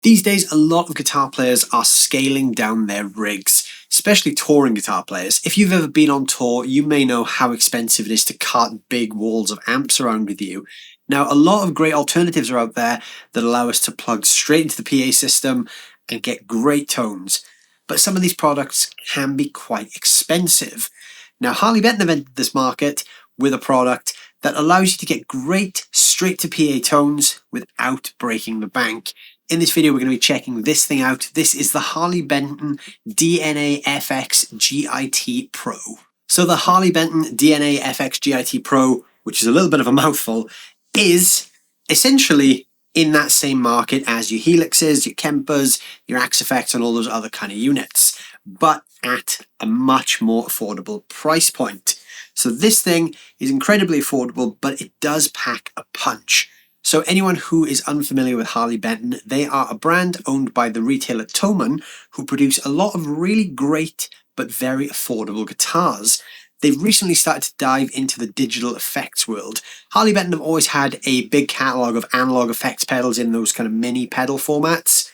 These days, a lot of guitar players are scaling down their rigs, especially touring guitar players. If you've ever been on tour, you may know how expensive it is to cart big walls of amps around with you. Now, a lot of great alternatives are out there that allow us to plug straight into the PA system and get great tones. But some of these products can be quite expensive. Now, Harley Benton entered this market with a product that allows you to get great straight-to-PA tones without breaking the bank. In this video, we're going to be checking this thing out. This is the Harley Benton DNAfx GiT Pro. So the Harley Benton DNAfx GiT Pro, which is a little bit of a mouthful, is essentially in that same market as your Helixes, your Kempers, your Axe-Fx, and all those other kind of units, but at a much more affordable price point. So this thing is incredibly affordable, but it does pack a punch. So anyone who is unfamiliar with Harley Benton, they are a brand owned by the retailer Thomann, who produce a lot of really great but very affordable guitars. They've recently started to dive into the digital effects world. Harley Benton have always had a big catalogue of analog effects pedals in those kind of mini pedal formats,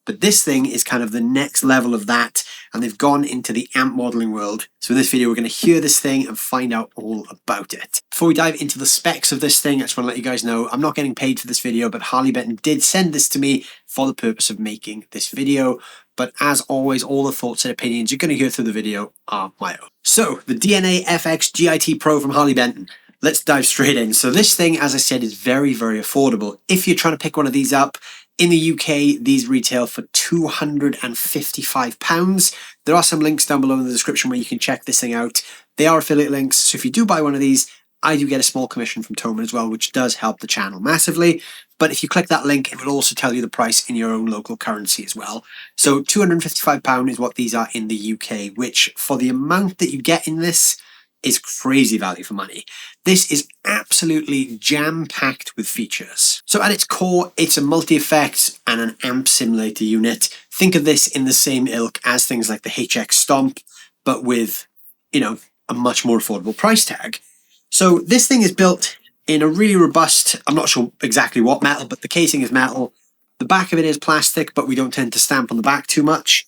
but this thing is kind of the next level of that, and they've gone into the amp modeling world. So in this video, we're going to hear this thing and find out all about it. Before we dive into the specs of this thing, I just want to let you guys know I'm not getting paid for this video, but Harley Benton did send this to me for the purpose of making this video. But as always, all the thoughts and opinions you're going to hear through the video are my own. So the DNAfx GiT Pro from Harley Benton. Let's dive straight in. So this thing, as I said, is very, very affordable. If you're trying to pick one of these up, in the UK, these retail for £255. There are some links down below in the description where you can check this thing out. They are affiliate links, so if you do buy one of these, I do get a small commission from Thomann as well, which does help the channel massively. But if you click that link, it will also tell you the price in your own local currency as well. So £255 is what these are in the UK, which for the amount that you get in this is crazy value for money. This is absolutely jam-packed with features. So at its core, it's a multi-effects and an amp simulator unit. Think of this in the same ilk as things like the HX Stomp, but with, you know, a much more affordable price tag. So this thing is built in a really robust, I'm not sure exactly what metal, but the casing is metal. The back of it is plastic, but we don't tend to stamp on the back too much.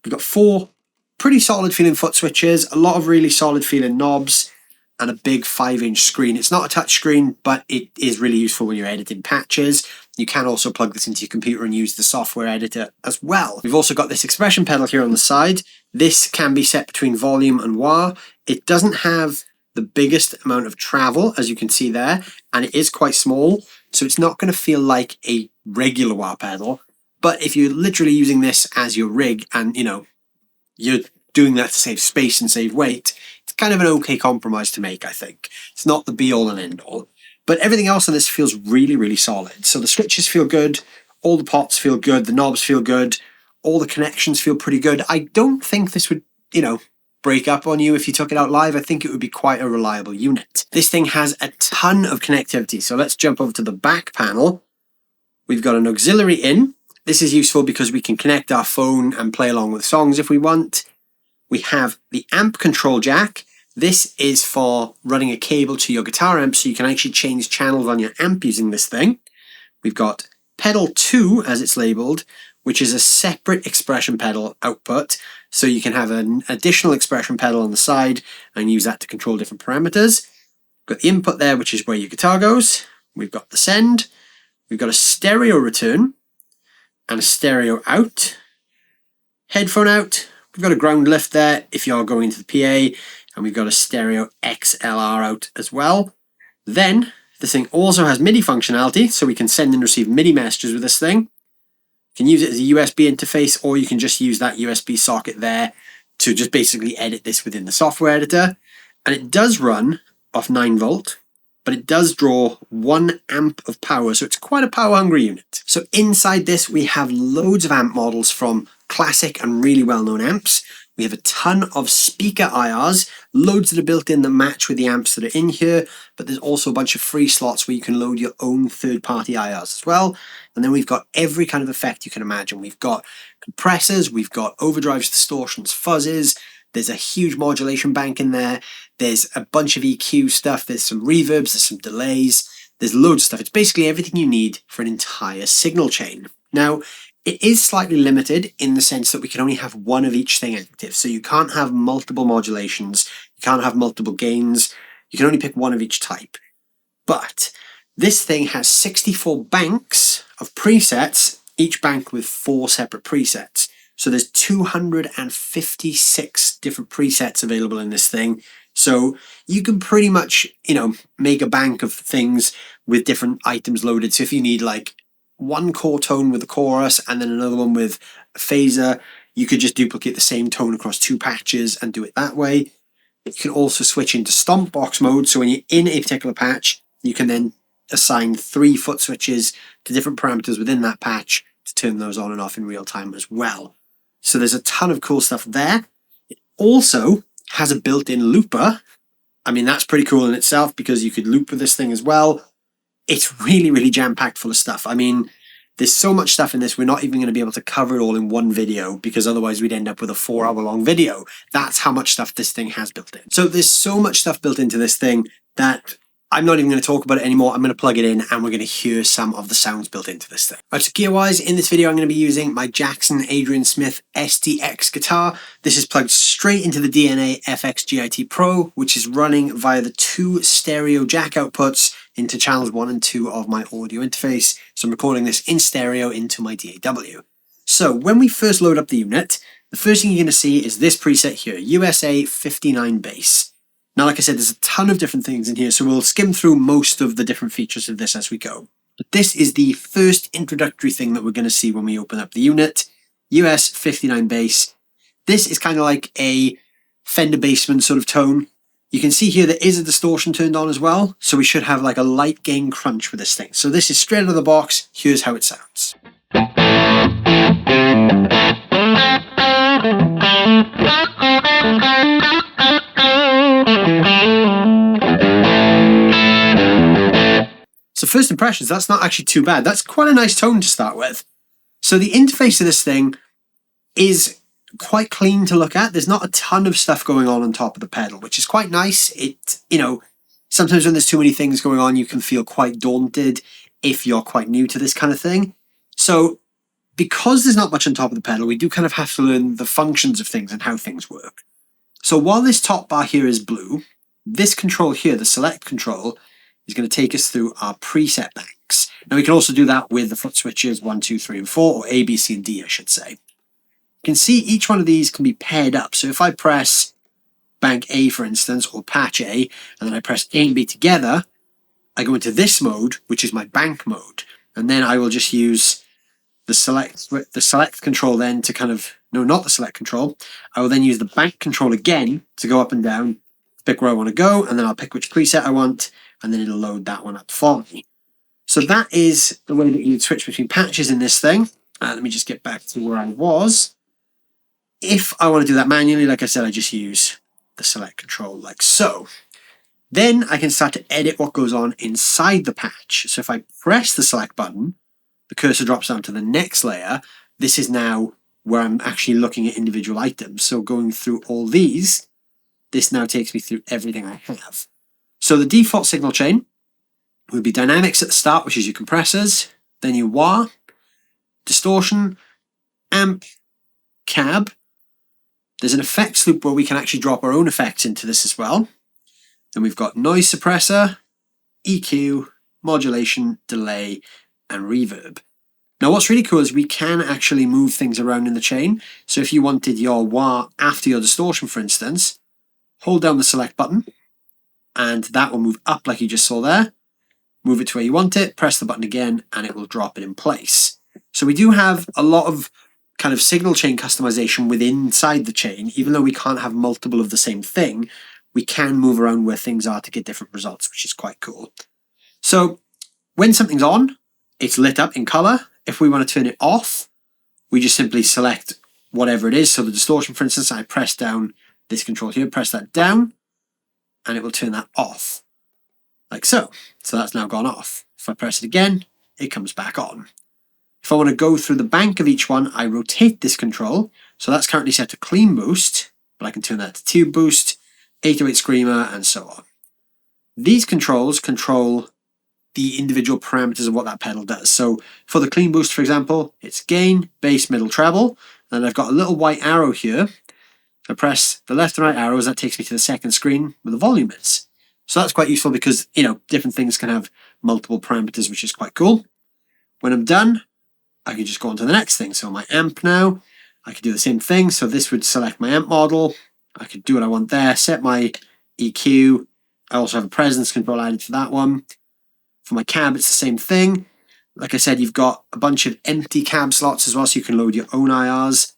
We've got 4 pretty solid feeling foot switches, a lot of really solid feeling knobs, and a big 5-inch screen. It's not a touch screen, but it is really useful when you're editing patches. You can also plug this into your computer and use the software editor as well. We've also got this expression pedal here on the side. This can be set between volume and wah. It doesn't have the biggest amount of travel, as you can see there, and it is quite small, so it's not going to feel like a regular wah pedal. But if you're literally using this as your rig and, you know, you're doing that to save space and save weight, it's kind of an okay compromise to make, I think. It's not the be-all and end-all. But everything else on this feels really, really solid. So the switches feel good, all the pots feel good, the knobs feel good, all the connections feel pretty good. I don't think this would, you know, break up on you if you took it out live. I think it would be quite a reliable unit. This thing has a ton of connectivity. So let's jump over to the back panel. We've got an auxiliary in. This is useful because we can connect our phone and play along with songs if we want. We have the amp control jack. This is for running a cable to your guitar amp, so you can actually change channels on your amp using this thing. We've got pedal 2, as it's labeled, which is a separate expression pedal output. So you can have an additional expression pedal on the side and use that to control different parameters. We've got the input there, which is where your guitar goes. We've got the send. We've got a stereo return and a stereo out. Headphone out. We've got a ground lift there if you're going into the PA, and we've got a stereo XLR out as well. Then this thing also has MIDI functionality, so we can send and receive MIDI messages with this thing. You can use it as a USB interface, or you can just use that USB socket there to just basically edit this within the software editor. And it does run off 9 volt, but it does draw 1 amp of power, so it's quite a power-hungry unit. So inside this, we have loads of amp models from classic and really well-known amps. We have a ton of speaker IRs, loads that are built in that match with the amps that are in here, but there's also a bunch of free slots where you can load your own third-party IRs as well. And then we've got every kind of effect you can imagine. We've got compressors, we've got overdrives, distortions, fuzzes. There's a huge modulation bank in there. There's a bunch of EQ stuff. There's some reverbs, there's some delays. There's loads of stuff. It's basically everything you need for an entire signal chain. Now, It is slightly limited in the sense that we can only have one of each thing active. So you can't have multiple modulations, you can't have multiple gains, you can only pick one of each type. But this thing has 64 banks of presets, each bank with 4 separate presets. So there's 256 different presets available in this thing. So you can pretty much, make a bank of things with different items loaded. So if you need like one core tone with a chorus and then another one with a phaser, you could just duplicate the same tone across 2 patches and do it that way. You can also switch into stomp box mode. So when you're in a particular patch, you can then assign 3 foot switches to different parameters within that patch to turn those on and off in real time as well. So there's a ton of cool stuff there. It also has a built-in looper. I mean, that's pretty cool in itself because you could loop with this thing as well. It's really, really jam-packed full of stuff. I mean, there's so much stuff in this, we're not even going to be able to cover it all in one video because otherwise we'd end up with a 4-hour-long video. That's how much stuff this thing has built in. So there's so much stuff built into this thing that I'm not even going to talk about it anymore. I'm going to plug it in and we're going to hear some of the sounds built into this thing. Right, so gear-wise, in this video I'm going to be using my Jackson Adrian Smith SDX guitar. This is plugged straight into the DNAfx GiT Pro, which is running via the 2 stereo jack outputs into channels 1 and 2 of my audio interface. So I'm recording this in stereo into my DAW. So when we first load up the unit, the first thing you're going to see is this preset here, USA 59 bass. Now, like I said, there's a ton of different things in here, so we'll skim through most of the different features of this as we go. But this is the first introductory thing that we're going to see when we open up the unit, US 59 bass. This is kind of like a Fender Bassman sort of tone. You can see here there is a distortion turned on as well, so we should have like a light gain crunch with this thing. So this is straight out of the box, here's how it sounds. So first impressions, that's not actually too bad. That's quite a nice tone to start with. So the interface of this thing is quite clean to look at. There's not a ton of stuff going on top of the pedal, which is quite nice. It, sometimes when there's too many things going on, you can feel quite daunted if you're quite new to this kind of thing. So because there's not much on top of the pedal, we do kind of have to learn the functions of things and how things work. So while this top bar here is blue, this control here, the select control, is going to take us through our preset banks. Now we can also do that with the foot switches 1, 2, 3, and 4, or A, B, C, and D, I should say. You can see each one of these can be paired up. So if I press bank A, for instance, or patch A, and then I press A and B together, I go into this mode, which is my bank mode. And then I will just use the select control then to kind of, no, not the select control. I will then use the bank control again to go up and down, pick where I want to go, and then I'll pick which preset I want, and then it'll load that one up for me. So that is the way that you switch between patches in this thing. Let me just get back to where I was. If I want to do that manually, like I said, I just use the select control like so. Then I can start to edit what goes on inside the patch. So if I press the select button, the cursor drops down to the next layer. This is now where I'm actually looking at individual items. So going through all these, this now takes me through everything I have. So the default signal chain would be dynamics at the start, which is your compressors, then your wah, distortion, amp, cab. There's an effects loop where we can actually drop our own effects into this as well. Then we've got noise suppressor, EQ, modulation, delay, and reverb. Now what's really cool is we can actually move things around in the chain. So if you wanted your wah after your distortion, for instance, hold down the select button, and that will move up like you just saw there. Move it to where you want it, press the button again, and it will drop it in place. So we do have a lot of kind of signal chain customization within inside the chain. Even though we can't have multiple of the same thing, we can move around where things are to get different results, which is quite cool. So when something's on, it's lit up in color. If we want to turn it off, we just simply select whatever it is. So the distortion, for instance, I press down this control here, press that down, and it will turn that off, like so. So that's now gone off. If I press it again, it comes back on. If I want to go through the bank of each one, I rotate this control. So that's currently set to clean boost, but I can turn that to tube boost, 808 screamer, and so on. These controls control the individual parameters of what that pedal does. So for the clean boost, for example, it's gain, bass, middle, treble. And I've got a little white arrow here. I press the left and right arrows, that takes me to the second screen where the volume is. So that's quite useful because, you know, different things can have multiple parameters, which is quite cool. When I'm done, I can just go on to the next thing. So my amp now, I could do the same thing. So this would select my amp model. I could do what I want there, set my EQ. I also have a presence control added for that one. For my cab, it's the same thing. Like I said, you've got a bunch of empty cab slots as well, so you can load your own IRs.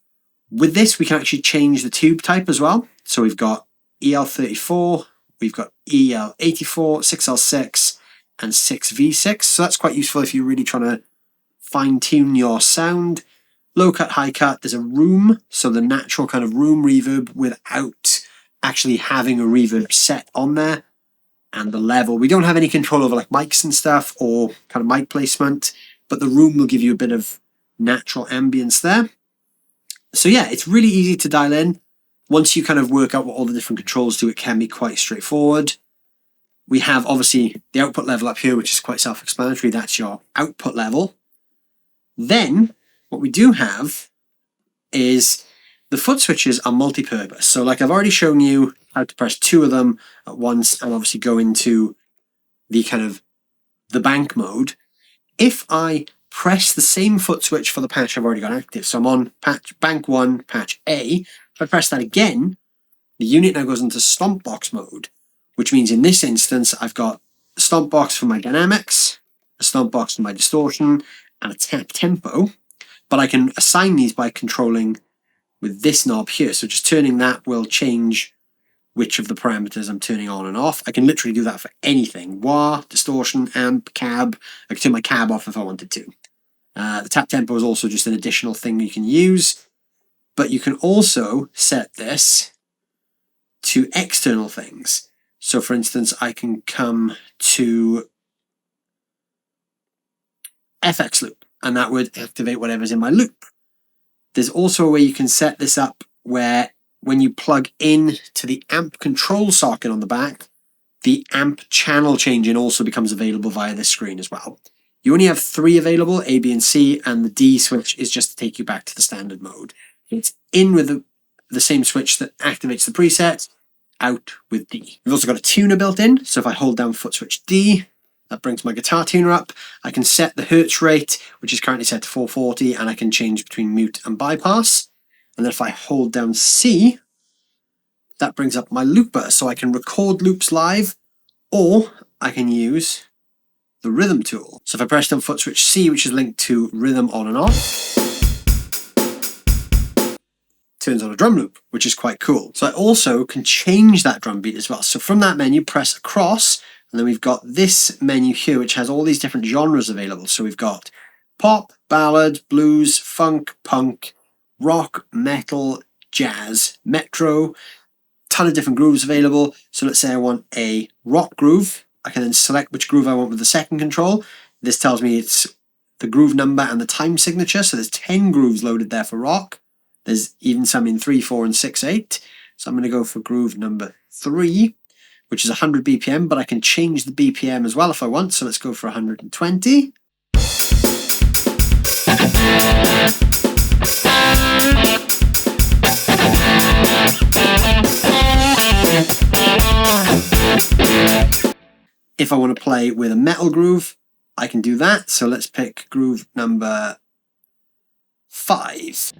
With this, we can actually change the tube type as well. So we've got EL34, we've got EL84, 6L6, and 6V6. So that's quite useful if you're really trying to fine-tune your sound. Low cut, high cut, there's a room, so the natural kind of room reverb without actually having a reverb set on there. And the level, we don't have any control over like mics and stuff or kind of mic placement, but the room will give you a bit of natural ambience there. So yeah, it's really easy to dial in. Once you kind of work out what all the different controls do, it can be quite straightforward. We have obviously the output level up here, which is quite self-explanatory. That's your output level. Then what we do have is the foot switches are multi-purpose. So like I've already shown you how to press two of them at once and obviously go into the kind of the bank mode. If I press the same foot switch for the patch I've already got active, so I'm on patch bank 1, patch A, if I press that again, the unit now goes into stomp box mode, which means in this instance I've got a stomp box for my dynamics, a stomp box for my distortion, and a tap tempo, but I can assign these by controlling with this knob here. So just turning that will change which of the parameters I'm turning on and off. I can literally do that for anything. Wah, distortion, amp, cab. I can turn my cab off if I wanted to. The tap tempo is also just an additional thing you can use, but you can also set this to external things. So for instance, I can come to FX loop, and that would activate whatever's in my loop. There's also a way you can set this up where when you plug in to the amp control socket on the back, the amp channel changing also becomes available via this screen as well. You only have 3 available, A, B, and C, and the D switch is just to take you back to the standard mode. It's in with the same switch that activates the preset, out with D. We've also got a tuner built in, so if I hold down foot switch D, that brings my guitar tuner up. I can set the hertz rate, which is currently set to 440, and I can change between mute and bypass. And then if I hold down C, that brings up my looper, so I can record loops live, or I can use the rhythm tool. So if I press down foot switch C, which is linked to rhythm on and off, turns on a drum loop, which is quite cool. So I also can change that drum beat as well. So from that menu, press across, and then we've got this menu here, which has all these different genres available. So we've got pop, ballad, blues, funk, punk, rock, metal, jazz, metro, ton of different grooves available. So let's say I want a rock groove. I can then select which groove I want with the second control. This tells me it's the groove number and the time signature. So there's 10 grooves loaded there for rock. There's even some in 3, 4, and 6, 8. So I'm going to go for groove number 3, which is 100 BPM, but I can change the BPM as well if I want. So let's go for 120. If I want to play with a metal groove, I can do that. So let's pick groove number 5.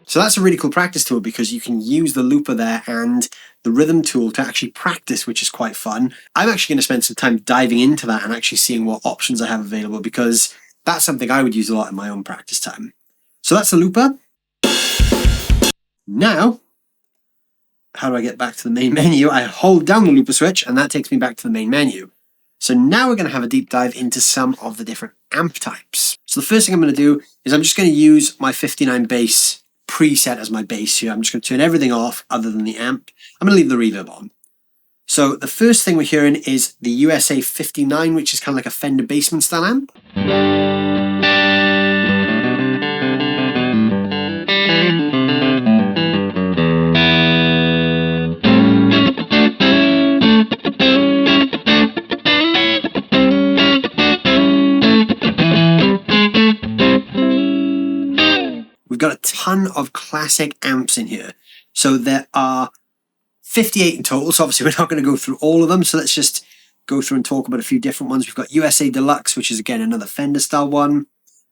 So that's a really cool practice tool because you can use the looper there and the rhythm tool to actually practice, which is quite fun. I'm actually going to spend some time diving into that and actually seeing what options I have available because that's something I would use a lot in my own practice time. So that's the looper. Now, how do I get back to the main menu? I hold down the looper switch and that takes me back to the main menu. So now we're going to have a deep dive into some of the different amp types. So the first thing I'm going to do is I'm just going to use my 59 bass preset as my bass here. I'm just going to turn everything off other than the amp. I'm going to leave the reverb on. So the first thing we're hearing is the USA 59, which is kind of like a Fender Bassman style amp. ton of classic amps in here. So there are 58 in total, so obviously we're not going to go through all of them, so let's just go through and talk about a few different ones. We've got USA Deluxe, which is again another Fender style one,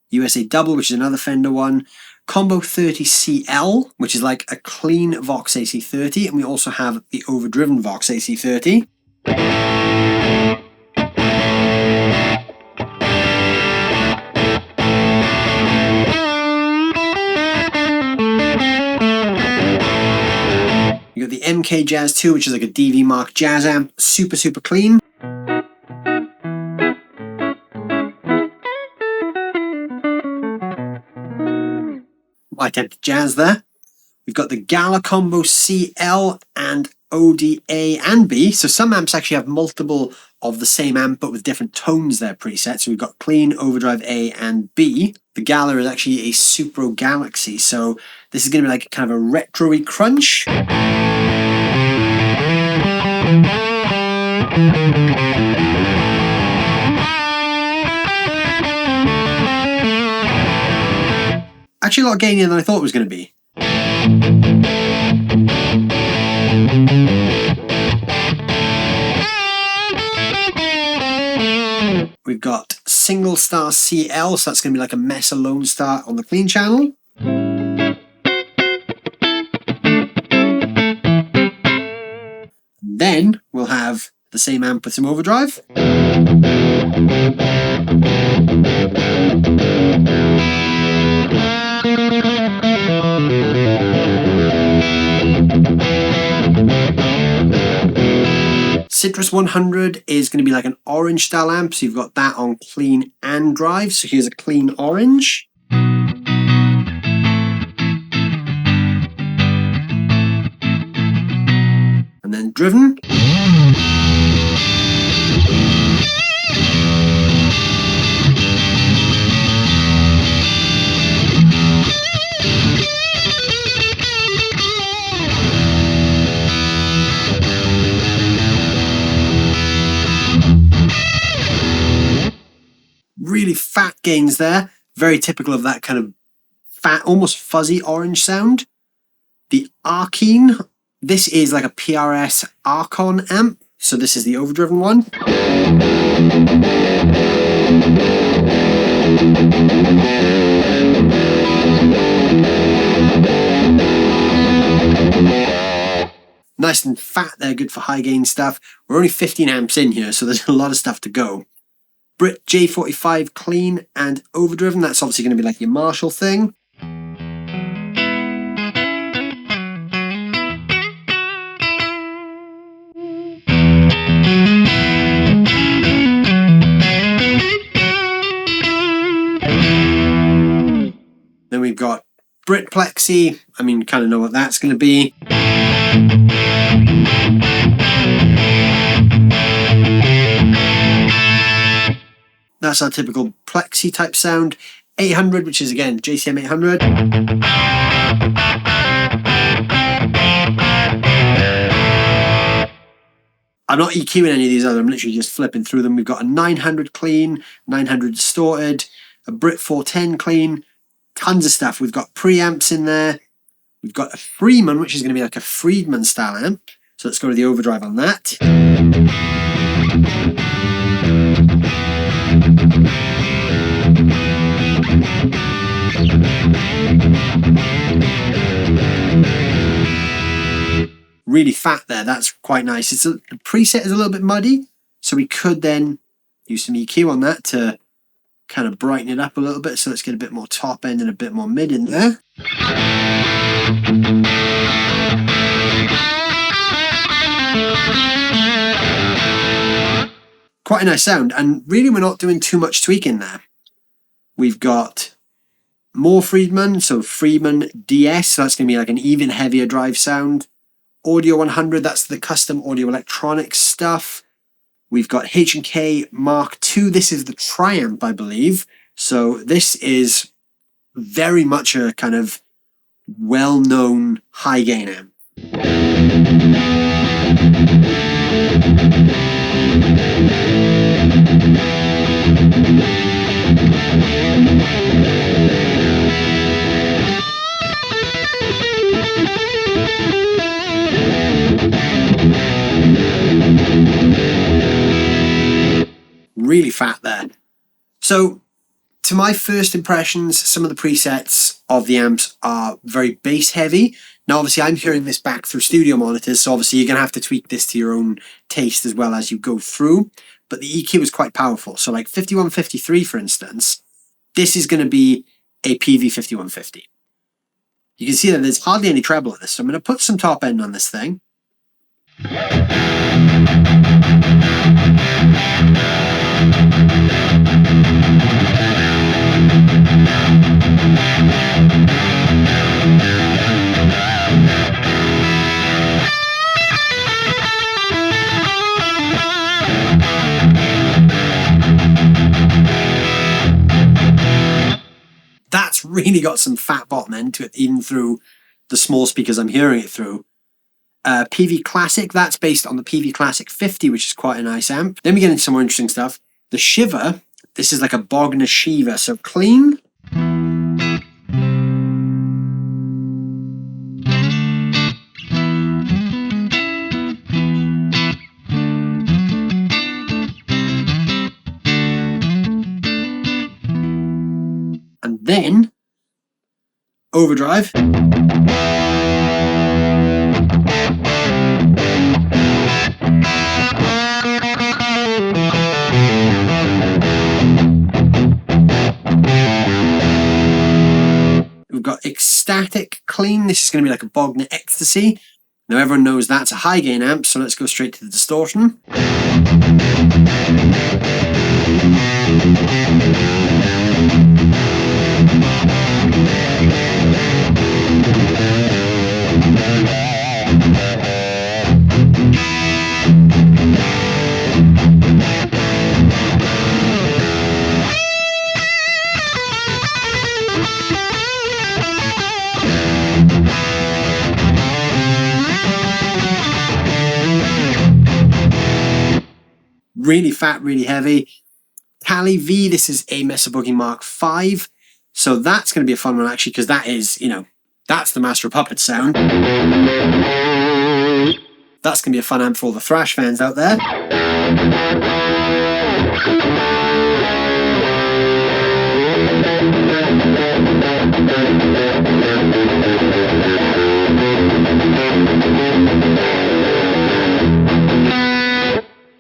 USA Double, which is another Fender one, Combo 30CL, which is like a clean Vox AC30, and we also have the overdriven Vox AC30. You got the MK Jazz 2, which is like a DV Mark Jazz amp, super clean. I attempted jazz there. We've got the Gala Combo CL and ODA and B. So some amps actually have multiple of the same amp but with different tones they're preset. So we've got clean, overdrive A and B. The Gala is actually a Supro Galaxy. So this is going to be like kind of a retro-y crunch. Actually a lot gainier than I thought it was going to be. We've got Single Star CL, so that's going to be like a Mesa Lone Star on the clean channel. Then we'll have the same amp with some overdrive. Citrus 100 is going to be like an orange style amp, so you've got that on clean and drive. So here's a clean orange. And then driven. Really fat gains there, very typical of that kind of fat, almost fuzzy orange sound. The Arkeen, this is like a PRS Archon amp, so this is the overdriven one. Nice and fat there, good for high gain stuff. We're only 15 amps in here, so there's a lot of stuff to go. Brit J45 clean and overdriven, that's obviously going to be like your Marshall thing. Then we've got Brit Plexi, I mean, kind of know what that's going to be. That's our typical Plexi type sound. 800, which is again JCM 800. I'm not EQing any of these other, I'm literally just flipping through them. We've got a 900 clean, 900 distorted, a Brit 410 clean, tons of stuff. We've got preamps in there. We've got a Freeman, which is going to be like a Friedman style amp. So let's go to the overdrive on that. Really fat there, that's quite nice. The preset is a little bit muddy, so we could then use some EQ on that to kind of brighten it up a little bit. So let's get a bit more top end and a bit more mid in there. Quite a nice sound, and really we're not doing too much tweaking there. We've got more Friedman, so Friedman DS, so that's going to be like an even heavier drive sound. Audio 100, that's the custom audio electronics stuff. We've got H&K Mark II, this is the Triamp, I believe. So this is very much a kind of well-known high gain amp. really fat there. So to my first impressions, some of the presets of the amps are very bass heavy. Now obviously I'm hearing this back through studio monitors, so obviously you're going to have to tweak this to your own taste as well as you go through. But the EQ is quite powerful. So like 5153 for instance, this is going to be a PV 5150. You can see that there's hardly any treble in this, so I'm going to put some top end on this thing. That's really got some fat bottom end to it, even through the small speakers I'm hearing it through. PV Classic, that's based on the PV Classic 50, which is quite a nice amp. Then we get into some more interesting stuff. The Shiver, this is like a Bogner Shiva, so clean. And then Overdrive. We've got Ecstatic Clean. This is going to be like a Bogner Ecstasy. Now everyone knows that's a high gain amp, so let's go straight to the distortion. Really fat, really heavy. Tally V, this is a Mesa Boogie Mark 5. So that's going to be a fun one actually, because that is, you know, that's the Master of Puppets sound. That's going to be a fun amp for all the thrash fans out there.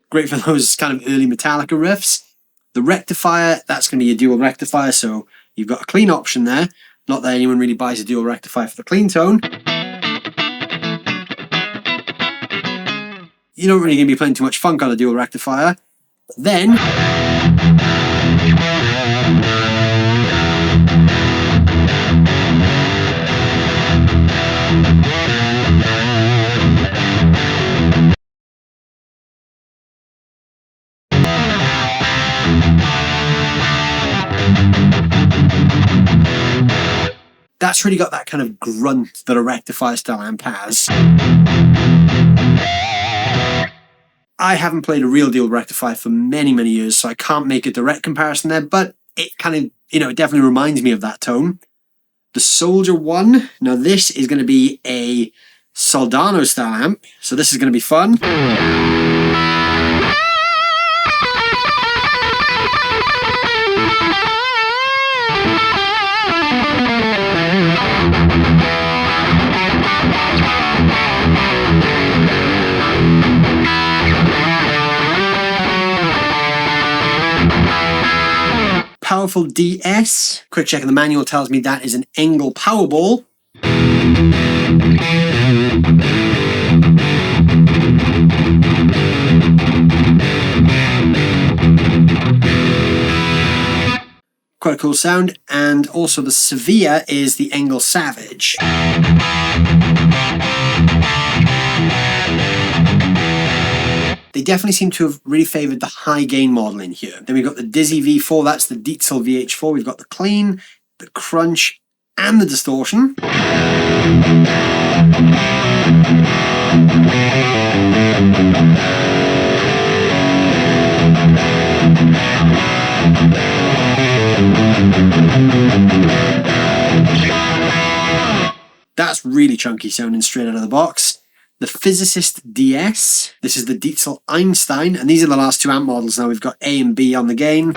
Great for those kind of early Metallica riffs. The rectifier, that's going to be a dual rectifier, so you've got a clean option there. Not that anyone really buys a dual rectifier for the clean tone. You're not really going to be playing too much funk on a dual rectifier. Then that's really got that kind of grunt that a rectifier style amp has. I haven't played a real dual rectifier for many, many years, so I can't make a direct comparison there, but it kind of, you know, it definitely reminds me of that tone. The Soldier 1, now this is going to be a Soldano style amp, so this is going to be fun. Powerful DS. Quick check of the manual tells me that is an Engel Powerball. Quite a cool sound. And also the Sevilla is the Engel Savage. They definitely seem to have really favoured the high gain model in here. Then we've got the Dizzy V4, that's the Dietzel VH4. We've got the clean, the crunch, and the distortion. That's really chunky sounding straight out of the box. the Physicist DS. This is the Dietzel Einstein, and these are the last two amp models now. We've got A and B on the gain.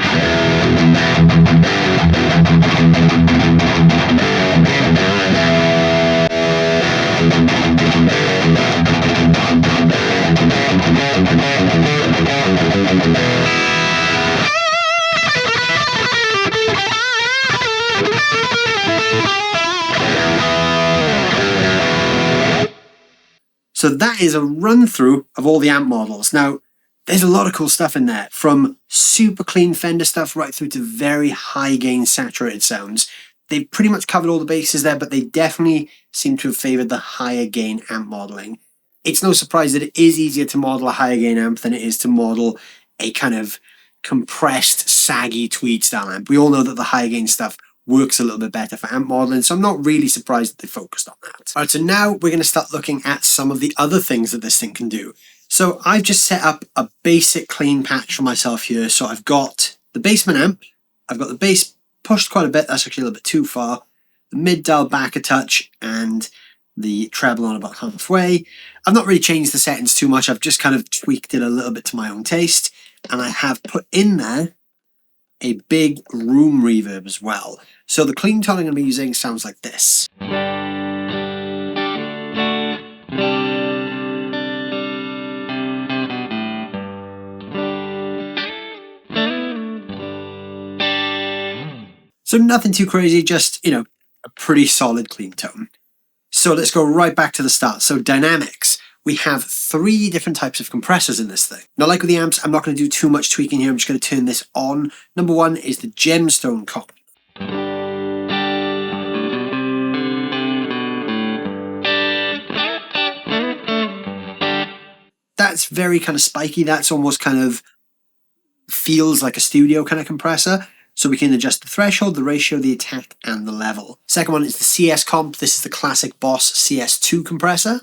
So that is a run through of all the amp models. Now, there's a lot of cool stuff in there, from super clean Fender stuff right through to very high gain saturated sounds. They've pretty much covered all the bases there, but they definitely seem to have favored the higher gain amp modeling. It's no surprise that it is easier to model a higher gain amp than it is to model a kind of compressed, saggy tweed style amp. We all know that the higher gain stuff works a little bit better for amp modeling, so I'm not really surprised that they focused on that. All right, so now we're going to start looking at some of the other things that this thing can do. So I've just set up a basic clean patch for myself here. So I've got the basement amp, I've got the bass pushed quite a bit, that's actually a little bit too far, the mid dial back a touch, and the treble on about halfway. I've not really changed the settings too much, I've just kind of tweaked it a little bit to my own taste, and I have put in there a big room reverb as well. So the clean tone I'm going to be using sounds like this. So nothing too crazy, just, a pretty solid clean tone. So let's go right back to the start. So dynamics. We have 3 different types of compressors in this thing. Now, like with the amps, I'm not going to do too much tweaking here. I'm just going to turn this on. Number 1 is the gemstone copper. That's very kind of spiky. That's almost kind of feels like a studio kind of compressor. So we can adjust the threshold, the ratio, the attack, and the level. Second one is the CS comp. This is the classic Boss CS2 compressor.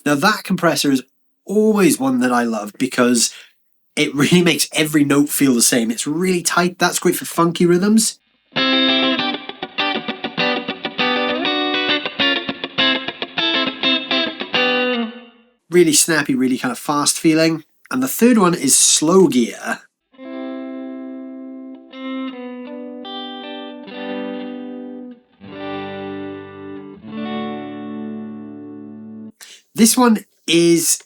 Now that compressor is always one that I love because it really makes every note feel the same. It's really tight. That's great for funky rhythms. Really snappy, really kind of fast feeling. And the third one is slow gear. This one is,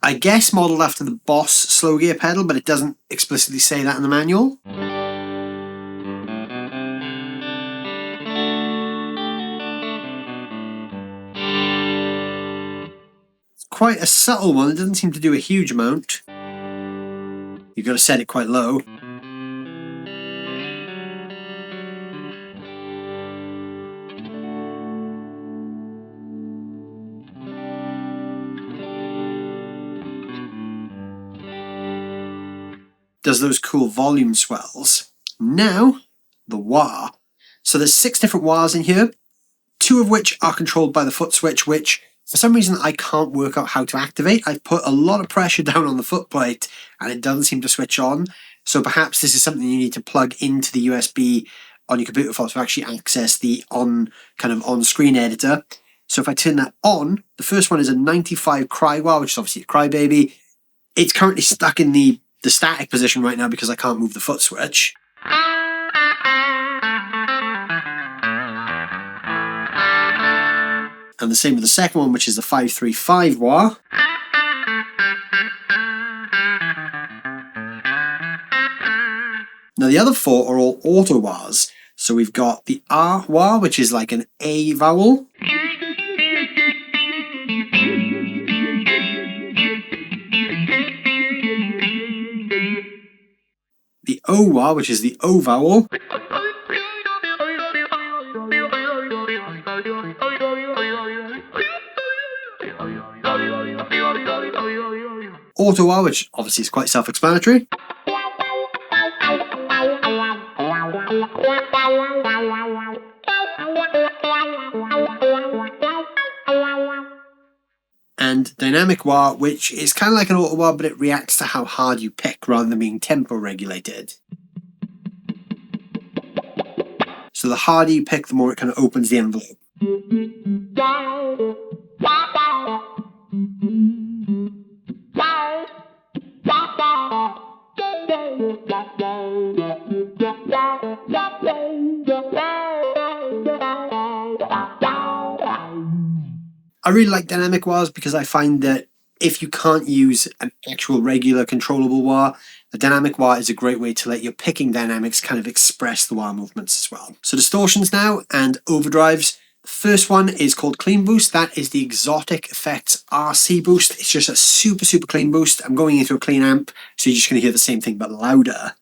I guess, modeled after the Boss slow gear pedal, but it doesn't explicitly say that in the manual. It's quite a subtle one. It doesn't seem to do a huge amount. You've got to set it quite low. Does those cool volume swells. Now, the wah. So there's 6 different wahs in here, 2 of which are controlled by the foot switch, which for some reason I can't work out how to activate. I've put a lot of pressure down on the foot plate and it doesn't seem to switch on. So perhaps this is something you need to plug into the USB on your computer for to actually access the on-screen editor. So if I turn that on, the first one is a 95 cry wah, which is obviously a crybaby. It's currently stuck in the static position right now because I can't move the foot switch. And the same with the second one, which is the 535 wah. Now the other 4 are all auto wahs. So we've got the R wah, which is like an A vowel. The O wah, which is the O vowel. Auto wah, which obviously is quite self-explanatory. and dynamic wah, which is kind of like an auto wah, but it reacts to how hard you pick rather than being tempo regulated. So the harder you pick, the more it kind of opens the envelope. I really like dynamic wahs because I find that if you can't use an actual regular controllable wah, a dynamic wah is a great way to let your picking dynamics kind of express the wah movements as well. So distortions now and overdrives. The first one is called Clean Boost. That is the DNAfx RC boost. It's just a super, super clean boost. I'm going into a clean amp, so you're just going to hear the same thing but louder.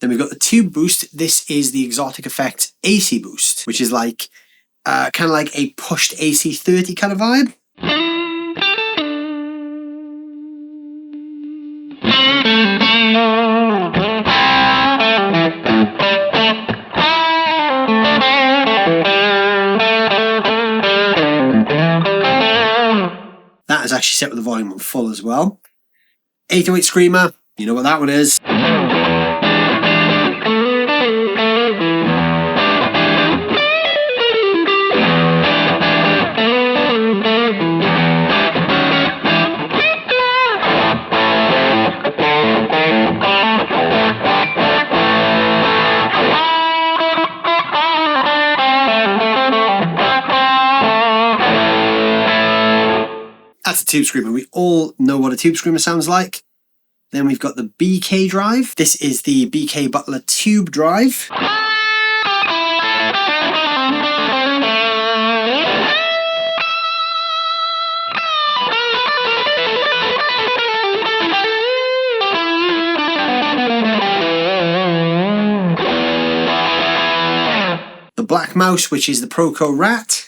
Then we've got the Tube Boost. This is the DNAfx AC Boost, which is like kind of like a pushed AC30 kind of vibe. That is actually set with the volume on full as well. 808 Screamer, you know what that one is. That's a tube screamer. We all know what a tube screamer sounds like. Then we've got the BK drive. This is the BK Butler tube drive. The Black Mouse, which is the Proco Rat.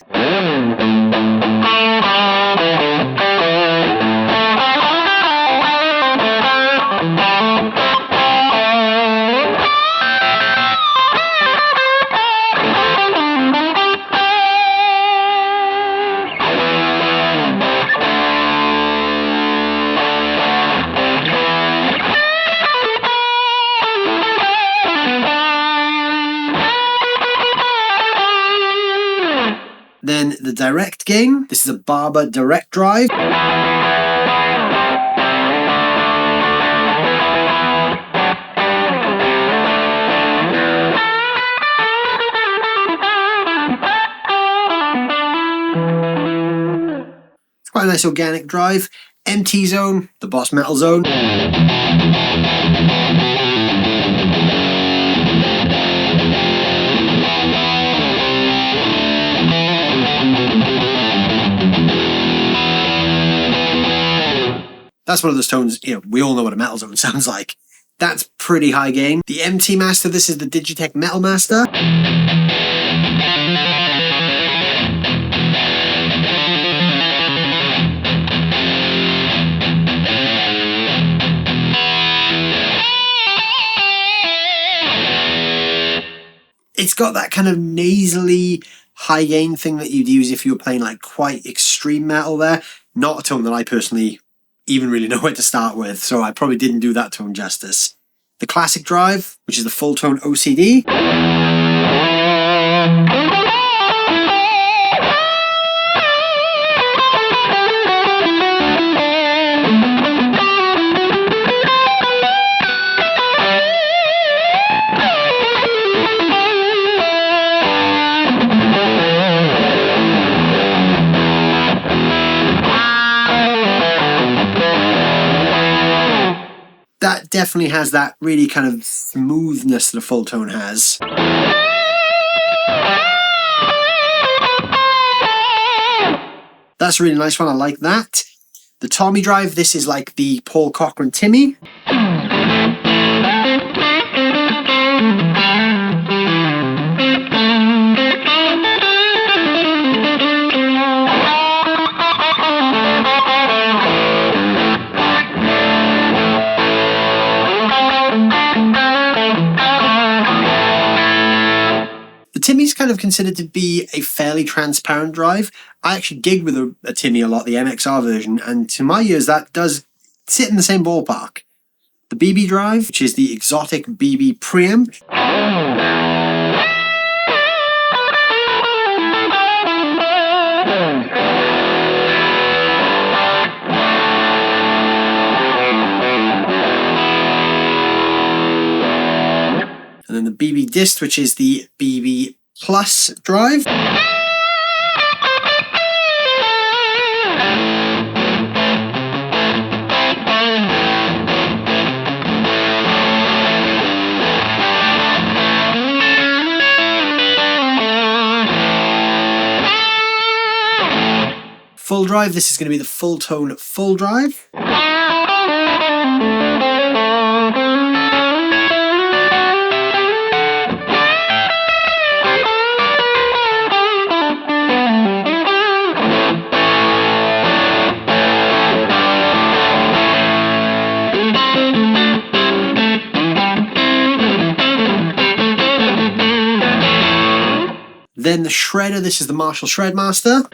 Then the direct gain. This is a Barber direct drive. It's quite a nice organic drive. MT zone, the Boss Metal zone. That's one of those tones, you know, we all know what a metal zone sounds like. That's pretty high gain. The MT Master, this is the Digitech Metal Master. It's got that kind of nasally high gain thing that you'd use if you were playing like quite extreme metal there. Not a tone that I personally even really know where to start with, so I probably didn't do that tone justice. The classic drive, which is the full tone OCD. That definitely has that really kind of smoothness that a full tone has. That's a really nice one, I like that. The Tommy drive, this is like the Paul Cochran Timmy. kind of considered to be a fairly transparent drive. I actually gig with a Timmy a lot, the MXR version, and to my ears that does sit in the same ballpark. The BB drive, which is the exotic BB preamp. And then the BB Dist, which is the BB Plus drive. Full drive, this is going to be the full tone full drive. Then the shredder, this is the Marshall Shredmaster.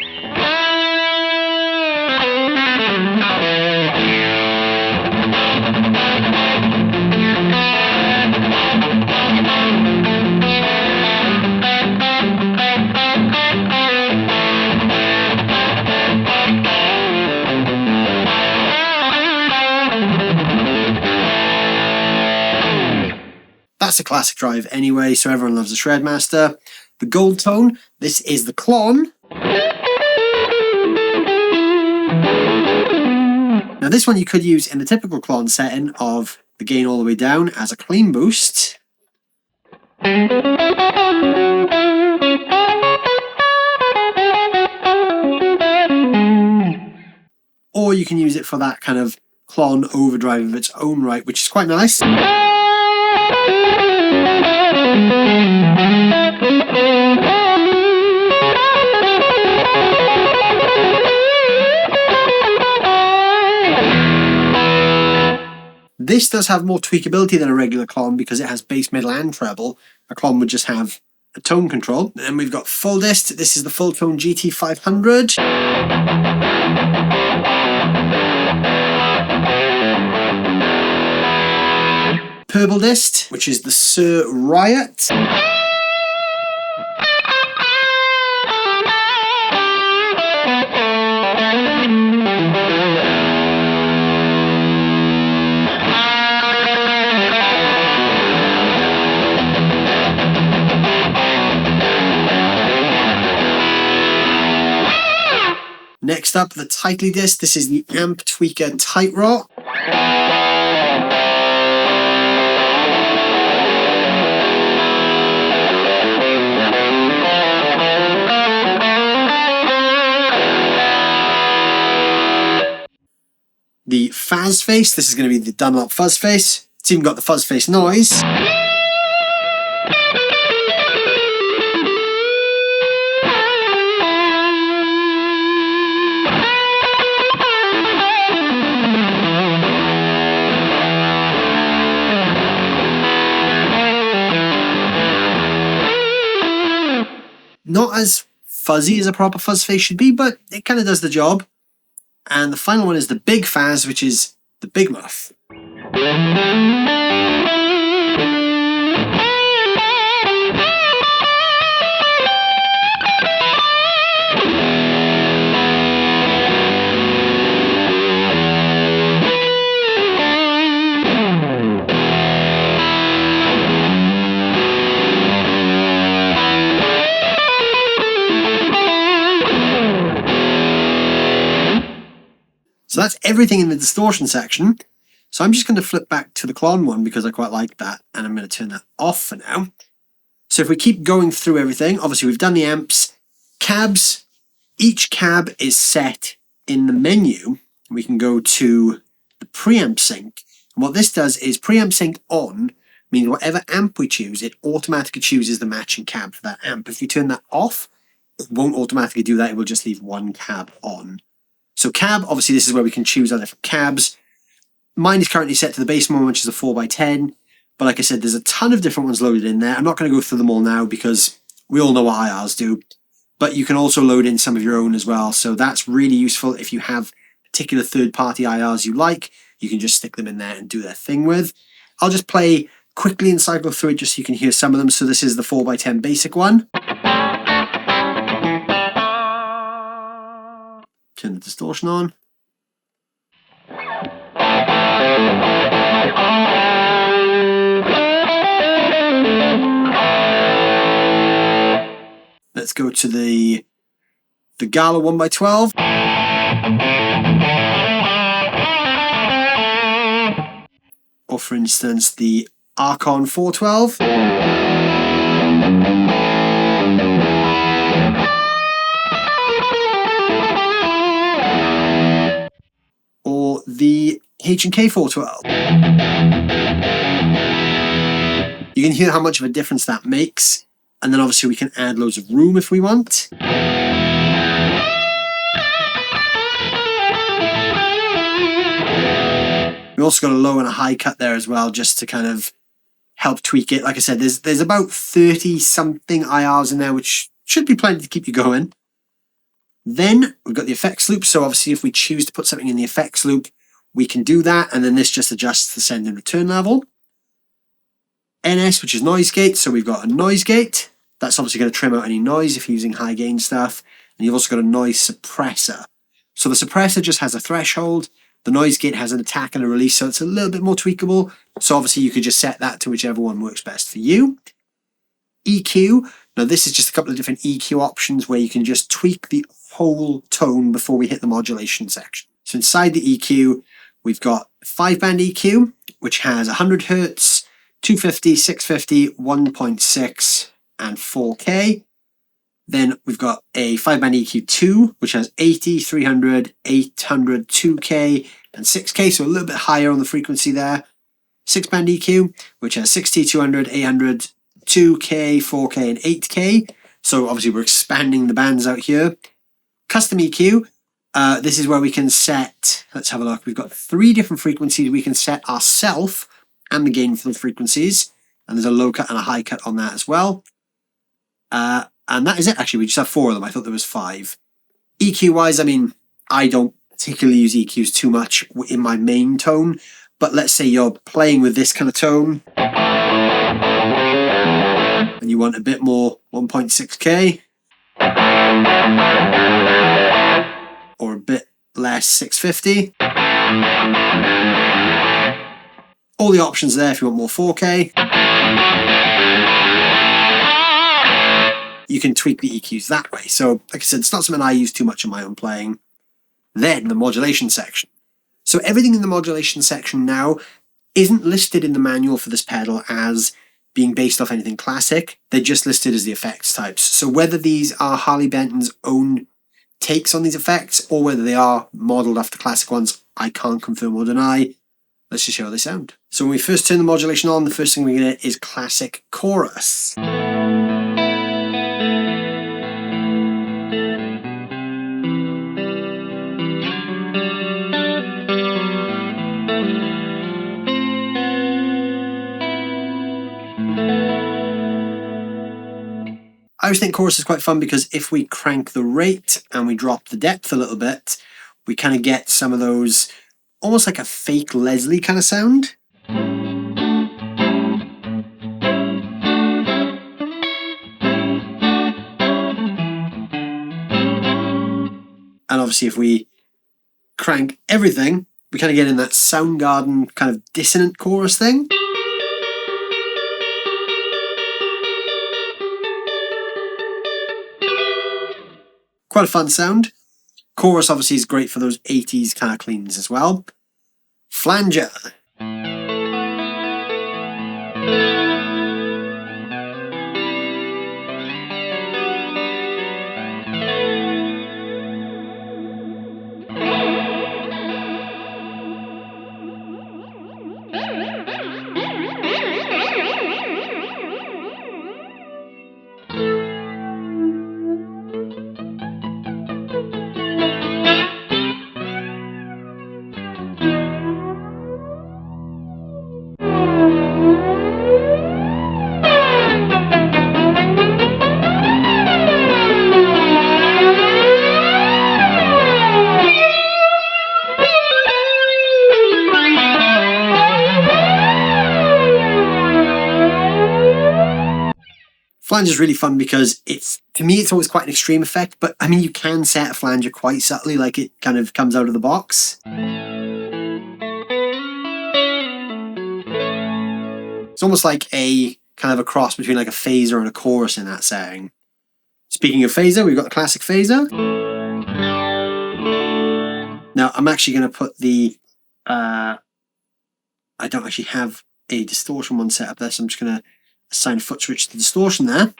That's a classic drive anyway, so everyone loves the Shredmaster. The gold tone, this is the Klon. Now this one you could use in the typical Klon setting of the gain all the way down as a clean boost. Or you can use it for that kind of Klon overdrive of its own right, which is quite nice. This does have more tweakability than a regular Klon because it has bass, middle and treble. A Klon would just have a tone control. And we've got full dist. This is the full tone GT 500. Purple dist, which is the Sir Riot. Next up, the tightly dist. This is the Amp Tweaker Tight Rock. The Fuzz Face. This is going to be the Dunlop Fuzz Face. It's even got the Fuzz Face noise. Not as fuzzy as a proper fuzz face should be, but it kind of does the job. And the final one is the Big Fuzz, which is the Big Muff. So that's everything in the distortion section. So I'm just going to flip back to the Klon one because I quite like that, and I'm going to turn that off for now. So if we keep going through everything, obviously we've done the amps, cabs. Each cab is set in the menu. We can go to the preamp sync. And what this does is preamp sync on, meaning whatever amp we choose, it automatically chooses the matching cab for that amp. If you turn that off, it won't automatically do that. It will just leave one cab on. So cab, obviously this is where we can choose our different cabs. Mine is currently set to the bass one, which is a 4x10. But like I said, there's a ton of different ones loaded in there. I'm not going to go through them all now because We all know what IRs do, but you can also load in some of your own as well. So that's really useful if you have particular third-party IRs you like. You can just stick them in there and do their thing with. I'll just play quickly and cycle through it just so you can hear some of them. So this is the 4x10 basic one. Turn the distortion on. Let's go to the Gala 1x12. Or for instance, the Archon 412. Or the H&K 412. You can hear how much of a difference that makes. And then obviously we can add loads of room if we want. We also got a low and a high cut there as well, just to kind of help tweak it. Like I said, there's about 30 something IRs in there, which should be plenty to keep you going. Then we've got the effects loop. So obviously if we choose to put something in the effects loop, we can do that. And then this just adjusts the send and return level. NS, which is noise gate. So we've got a noise gate. That's obviously going to trim out any noise if you're using high gain stuff. And you've also got a noise suppressor. So the suppressor just has a threshold. The noise gate has an attack and a release, so it's a little bit more tweakable. So obviously you could just set that to whichever one works best for you. EQ. Now this is just a couple of different EQ options where you can just tweak the whole tone before we hit the modulation section. So inside the EQ, we've got 5-band EQ, which has 100 Hz, 250, 650, 1.6, and 4K. Then we've got a 5-band EQ2, which has 80, 300, 800, 2K, and 6K, so a little bit higher on the frequency there. 6-band EQ, which has 60, 200, 800, 2K, 4K, and 8K. So obviously we're expanding the bands out here. Custom EQ, this is where we can set, let's have a look, we've got 3 different frequencies we can set ourselves and the gain for the frequencies. And there's a low cut and a high cut on that as well. And that is it, actually. We just have 4 of them. I thought there was 5. EQ-wise, I mean, I don't particularly use EQs too much in my main tone, but let's say you're playing with this kind of tone, and you want a bit more 1.6K, or a bit less 650. All the options there if you want more 4K. You can tweak the EQs that way. So, like I said, it's not something I use too much in my own playing. Then, the modulation section. So everything in the modulation section now isn't listed in the manual for this pedal as being based off anything classic. They're just listed as the effects types. So whether these are Harley Benton's own takes on these effects, or whether they are modelled after classic ones, I can't confirm or deny. Let's just see how they sound. So when we first turn the modulation on, the first thing we get is classic chorus. I always think chorus is quite fun because if we crank the rate and we drop the depth a little bit, we kind of get some of those, almost like a fake Leslie kind of sound. And obviously if we crank everything, we kind of get in that Soundgarden kind of dissonant chorus thing. Quite a fun sound. Chorus obviously is great for those 80s kind of cleans as well. Flanger. Flange is really fun because to me, it's always quite an extreme effect, but I mean, you can set a flanger quite subtly, like it kind of comes out of the box. It's almost like a kind of a cross between like a phaser and a chorus in that setting. Speaking of phaser, we've got the classic phaser. Now, I'm actually going to put the, I don't actually have a distortion one set up there, so I'm just going to assign a foot switch to distortion there.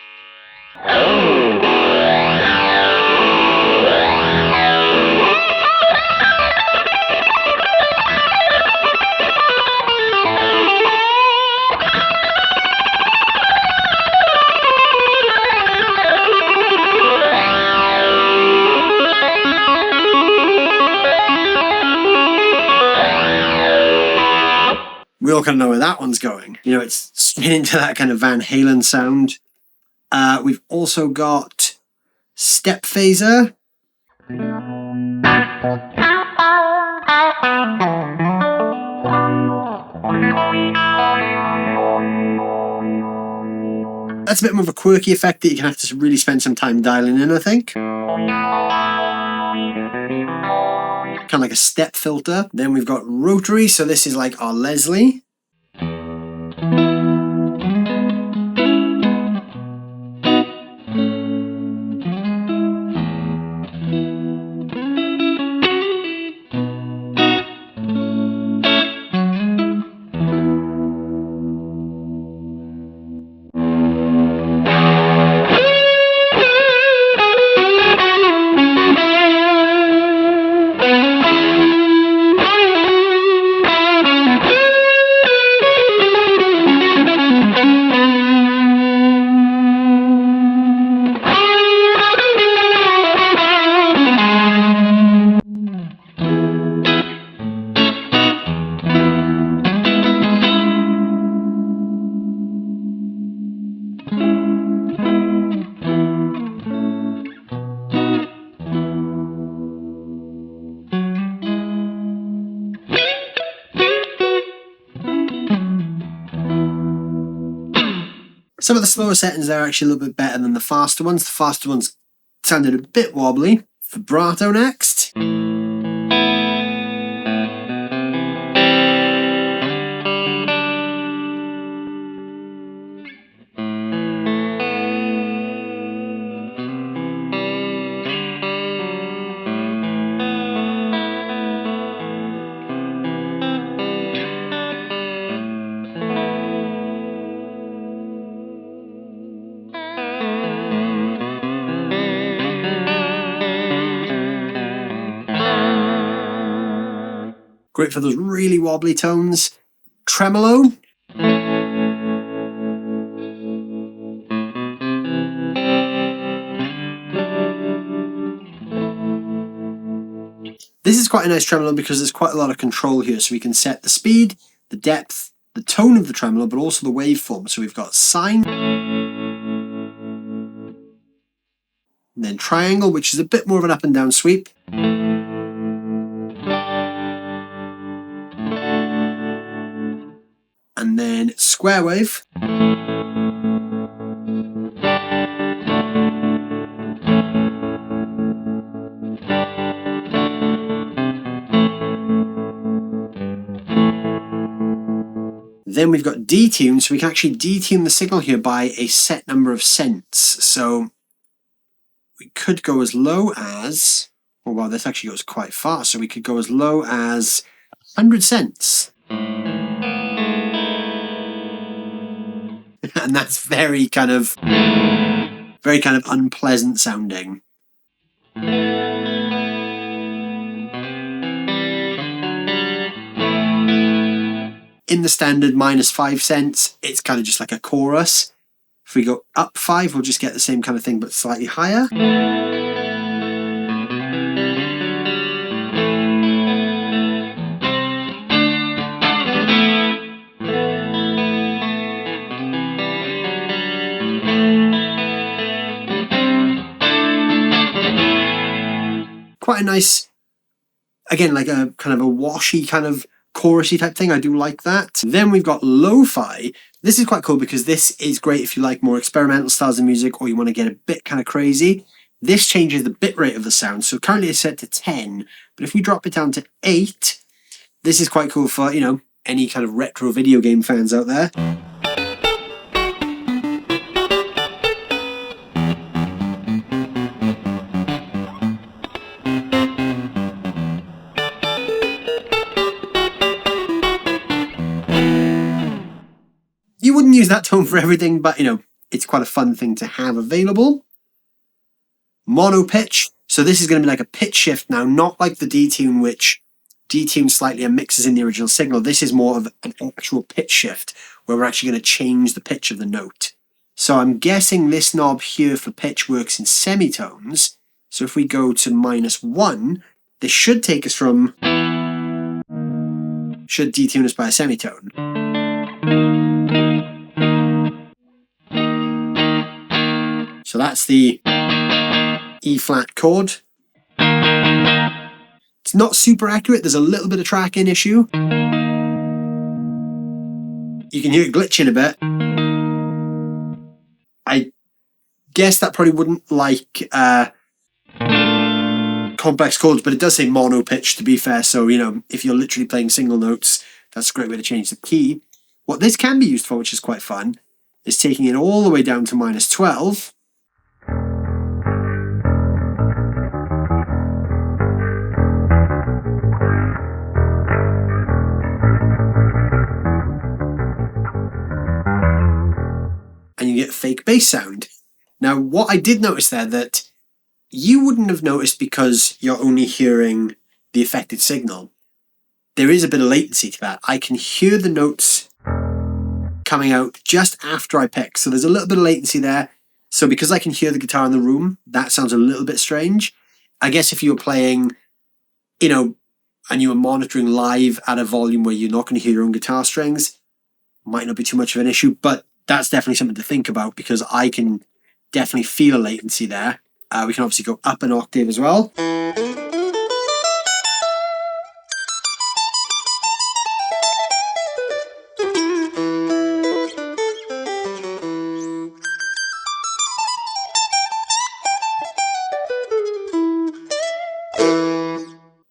We all kind of know where that one's going. You know, it's straight into that kind of Van Halen sound. We've also got step phaser. That's a bit more of a quirky effect that you can have to really spend some time dialing in, I think. Kind of like a step filter. Then we've got rotary, so this is like our Leslie. Some of the slower settings there are actually a little bit better than the faster ones. The faster ones sounded a bit wobbly. Vibrato next. Great for those really wobbly tones. Tremolo. This is quite a nice tremolo because there's quite a lot of control here, so we can set the speed, the depth, the tone of the tremolo, but also the waveform. So we've got sine, and then triangle, which is a bit more of an up and down sweep. And then square wave. Then we've got detune, so we can actually detune the signal here by a set number of cents. So we could go as low as, oh wow, this actually goes quite far, so we could go as low as 100 cents. And that's very kind of unpleasant sounding. In the standard -5 cents, it's kind of just like a chorus. If we go up 5, we'll just get the same kind of thing, but slightly higher. Quite a nice, again, like a kind of a washy kind of chorusy type thing. I do like that. Then we've got lo-fi. This is quite cool because this is great if you like more experimental styles of music or you want to get a bit kind of crazy. This changes the bitrate of the sound. So currently it's set to 10, but if we drop it down to 8, this is quite cool for, you know, any kind of retro video game fans out there. You wouldn't use that tone for everything, but, you know, it's quite a fun thing to have available. Mono pitch. So this is going to be like a pitch shift now, not like the detune, which detunes slightly and mixes in the original signal. This is more of an actual pitch shift where we're actually going to change the pitch of the note. So I'm guessing this knob here for pitch works in semitones. So if we go to -1, this should take us from, should detune us by a semitone. So that's the E flat chord. It's not super accurate. There's a little bit of tracking issue. You can hear it glitching a bit. I guess that probably wouldn't like complex chords, but it does say mono pitch to be fair. So, you know, if you're literally playing single notes, that's a great way to change the key. What this can be used for, which is quite fun, is taking it all the way down to -12. And you get fake bass sound. Now, what I did notice there that you wouldn't have noticed because you're only hearing the affected signal. There is a bit of latency to that. I can hear the notes coming out just after I pick. So there's a little bit of latency there. So because I can hear the guitar in the room, that sounds a little bit strange. I guess if you were playing, you know, and you were monitoring live at a volume where you're not going to hear your own guitar strings, might not be too much of an issue, but that's definitely something to think about because I can definitely feel a latency there. We can obviously go up an octave as well.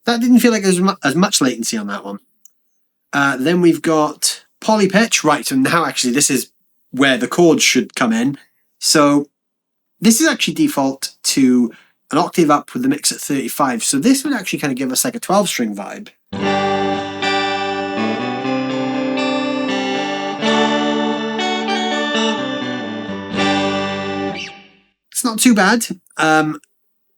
That didn't feel like there's as much latency on that one. Then we've got poly pitch. Right, so now actually this is where the chords should come in. So this is actually default to an octave up with the mix at 35. So this would actually kind of give us like a 12-string vibe. It's not too bad.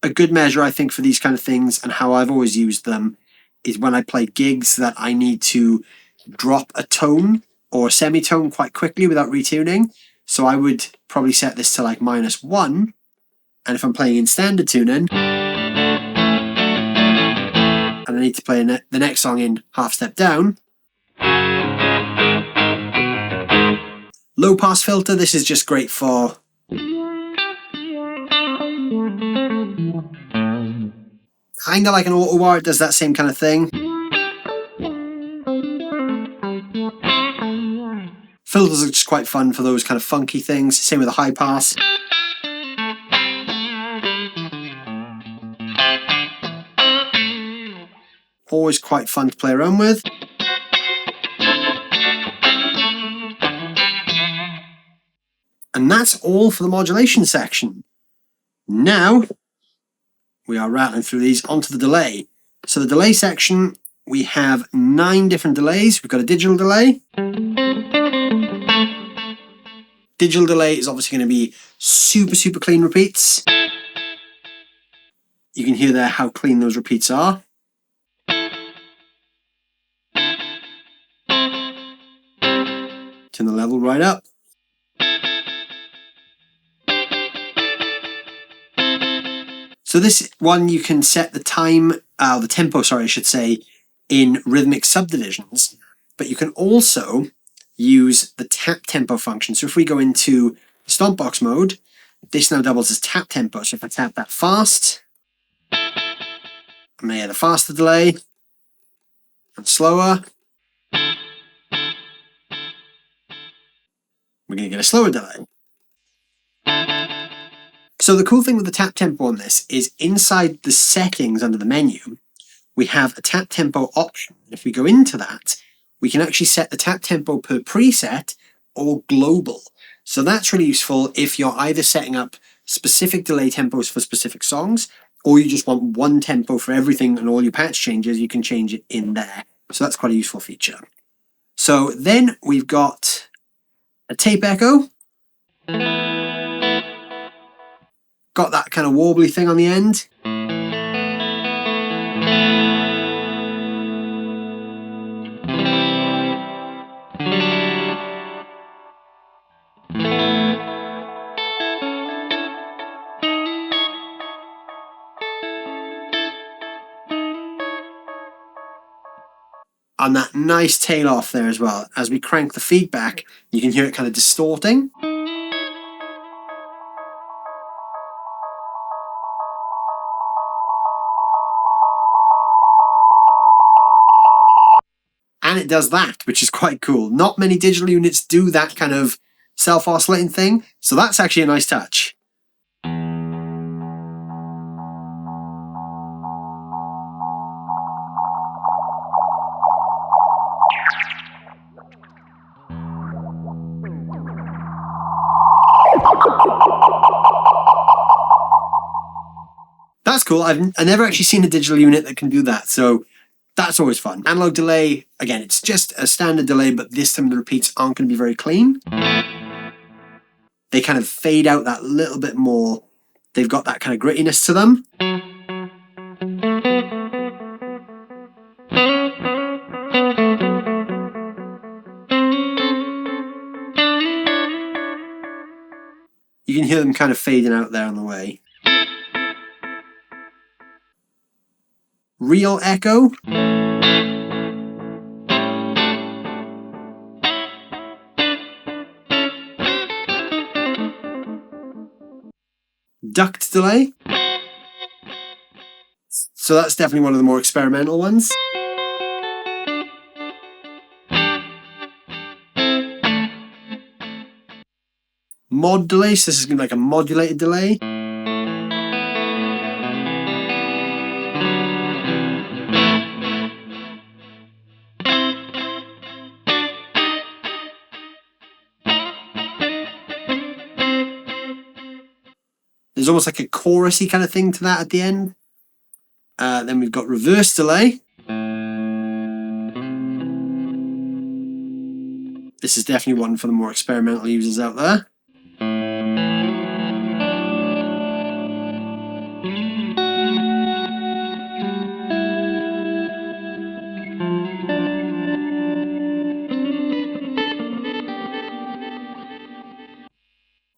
A good measure, I think, for these kind of things and how I've always used them is when I play gigs that I need to drop a tone or a semitone quite quickly without retuning. So I would probably set this to like -1. And if I'm playing in standard tuning, and I need to play the next song in half step down, low pass filter, this is just great for kind of like an auto wah, it does that same kind of thing. Filters are just quite fun for those kind of funky things. Same with the high pass. Always quite fun to play around with. And that's all for the modulation section. Now, we are rattling through these onto the delay. So the delay section, we have 9 different delays. We've got a digital delay. Digital delay is obviously going to be super, super clean repeats. You can hear there how clean those repeats are. Turn the level right up. So this one you can set the time, the tempo, sorry, I should say, in rhythmic subdivisions, but you can also use the tap tempo function. So if we go into stompbox mode, this now doubles as tap tempo. So if I tap that fast, I'm going to get a faster delay and slower. we're going to get a slower delay. So the cool thing with the tap tempo on this is inside the settings under the menu, we have a tap tempo option. If we go into that, we can actually set the tap tempo per preset or global. So that's really useful if you're either setting up specific delay tempos for specific songs, or you just want one tempo for everything and all your patch changes, you can change it in there. So that's quite a useful feature. So then we've got a tape echo. Got that kind of warbly thing on the end. And that nice tail off there as well. As we crank the feedback, you can hear it kind of distorting. And it does that, which is quite cool. Not many digital units do that kind of self-oscillating thing, so that's actually a nice touch. That's cool. I've never actually seen a digital unit that can do that, so that's always fun. Analog delay, again, it's just a standard delay, but this time the repeats aren't going to be very clean. They kind of fade out that little bit more. They've got that kind of grittiness to them. You can hear them kind of fading out there on the way. Real echo. Duct delay. So that's definitely one of the more experimental ones. Mod delay, so this is going to be like a modulated delay. There's almost like a chorusy kind of thing to that at the end. Then we've got reverse delay. This is definitely one for the more experimental users out there.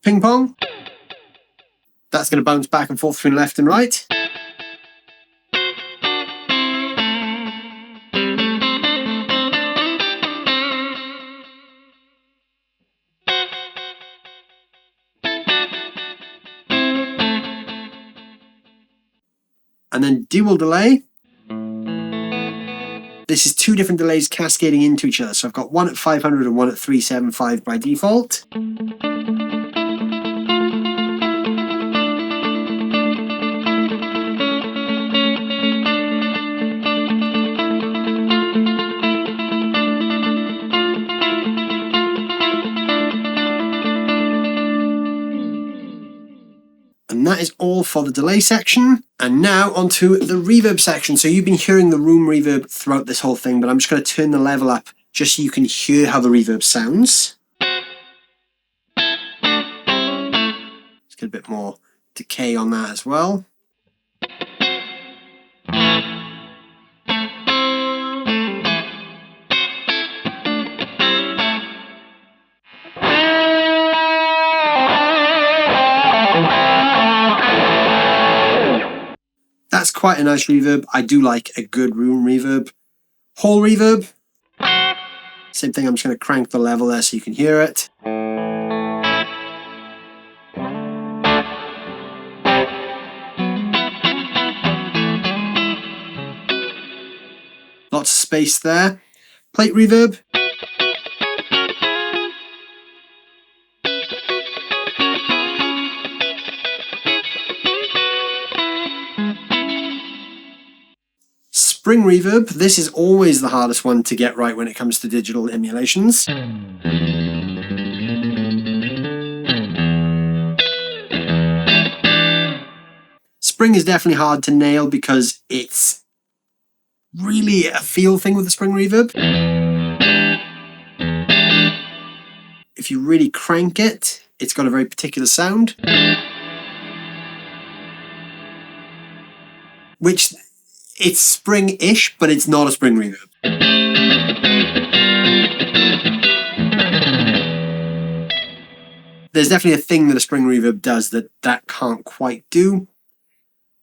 Ping pong. That's going to bounce back and forth between left and right. And then dual delay. This is two different delays cascading into each other. So I've got one at 500 and one at 375 by default. And that is all for the delay section. And now onto the reverb section. So you've been hearing the room reverb throughout this whole thing, but I'm just going to turn the level up just so you can hear how the reverb sounds. Let's get a bit more decay on that as well. That's quite a nice reverb. I do like a good room reverb. Hall reverb. Same thing, I'm just going to crank the level there so you can hear it. Lots of space there. Plate reverb. spring reverb. This is always the hardest one to get right when it comes to digital emulations. Spring is definitely hard to nail because it's really a feel thing with the spring reverb. If you really crank it, it's got a very particular sound. Which, it's spring-ish, but it's not a spring reverb. There's definitely a thing that a spring reverb does that can't quite do.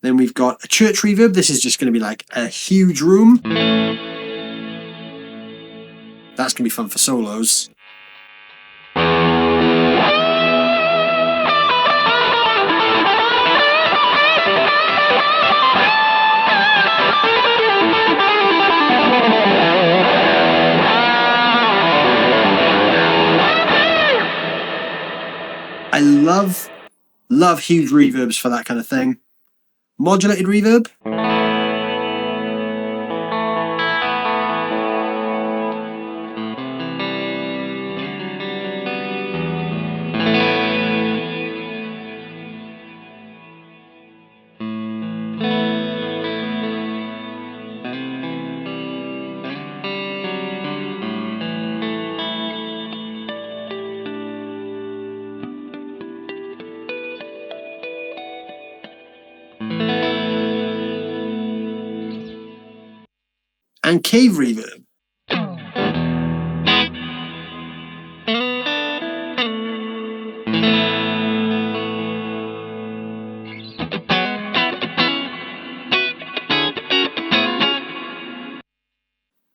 Then we've got a church reverb. This is just going to be like a huge room. That's going to be fun for solos. I love huge reverbs for that kind of thing. Modulated reverb. And cave reverb.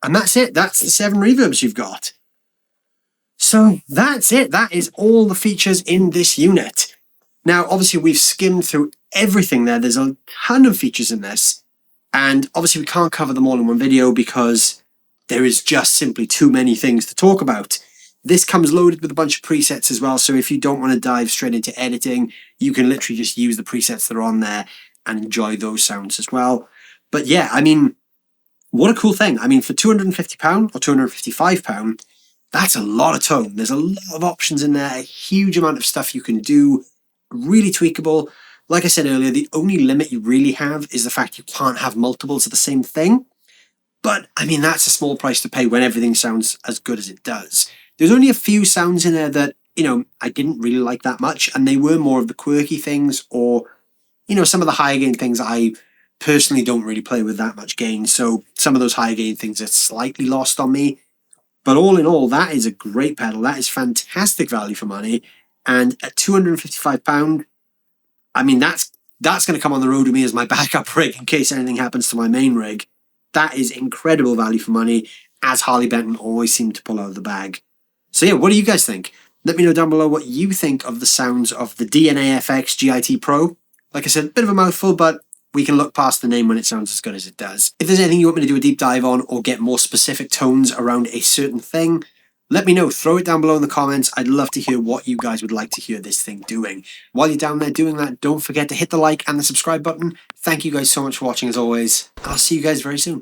And that's it. That's the 7 reverbs you've got. So that's it. That is all the features in this unit. Now, obviously, we've skimmed through everything there. There's a ton of features in this. And obviously we can't cover them all in one video because there is just simply too many things to talk about. This comes loaded with a bunch of presets as well, so if you don't want to dive straight into editing, you can literally just use the presets that are on there and enjoy those sounds as well. But yeah, I mean, what a cool thing. I mean, for £250 or £255, that's a lot of tone. There's a lot of options in there, a huge amount of stuff you can do, really tweakable. Like I said earlier, the only limit you really have is the fact you can't have multiples of the same thing. But, I mean, that's a small price to pay when everything sounds as good as it does. There's only a few sounds in there that, you know, I didn't really like that much, and they were more of the quirky things or, you know, some of the higher gain things I personally don't really play with that much gain. So some of those higher gain things are slightly lost on me. But all in all, that is a great pedal. That is fantastic value for money. And at £255, I mean, that's going to come on the road with me as my backup rig in case anything happens to my main rig. That is incredible value for money, as Harley Benton always seem to pull out of the bag. So yeah, what do you guys think? Let me know down below what you think of the sounds of the DNAfx GiT Pro. Like I said, a bit of a mouthful, but we can look past the name when it sounds as good as it does. If there's anything you want me to do a deep dive on or get more specific tones around a certain thing, let me know. Throw it down below in the comments. I'd love to hear what you guys would like to hear this thing doing. While you're down there doing that, don't forget to hit the like and the subscribe button. Thank you guys so much for watching as always. I'll see you guys very soon.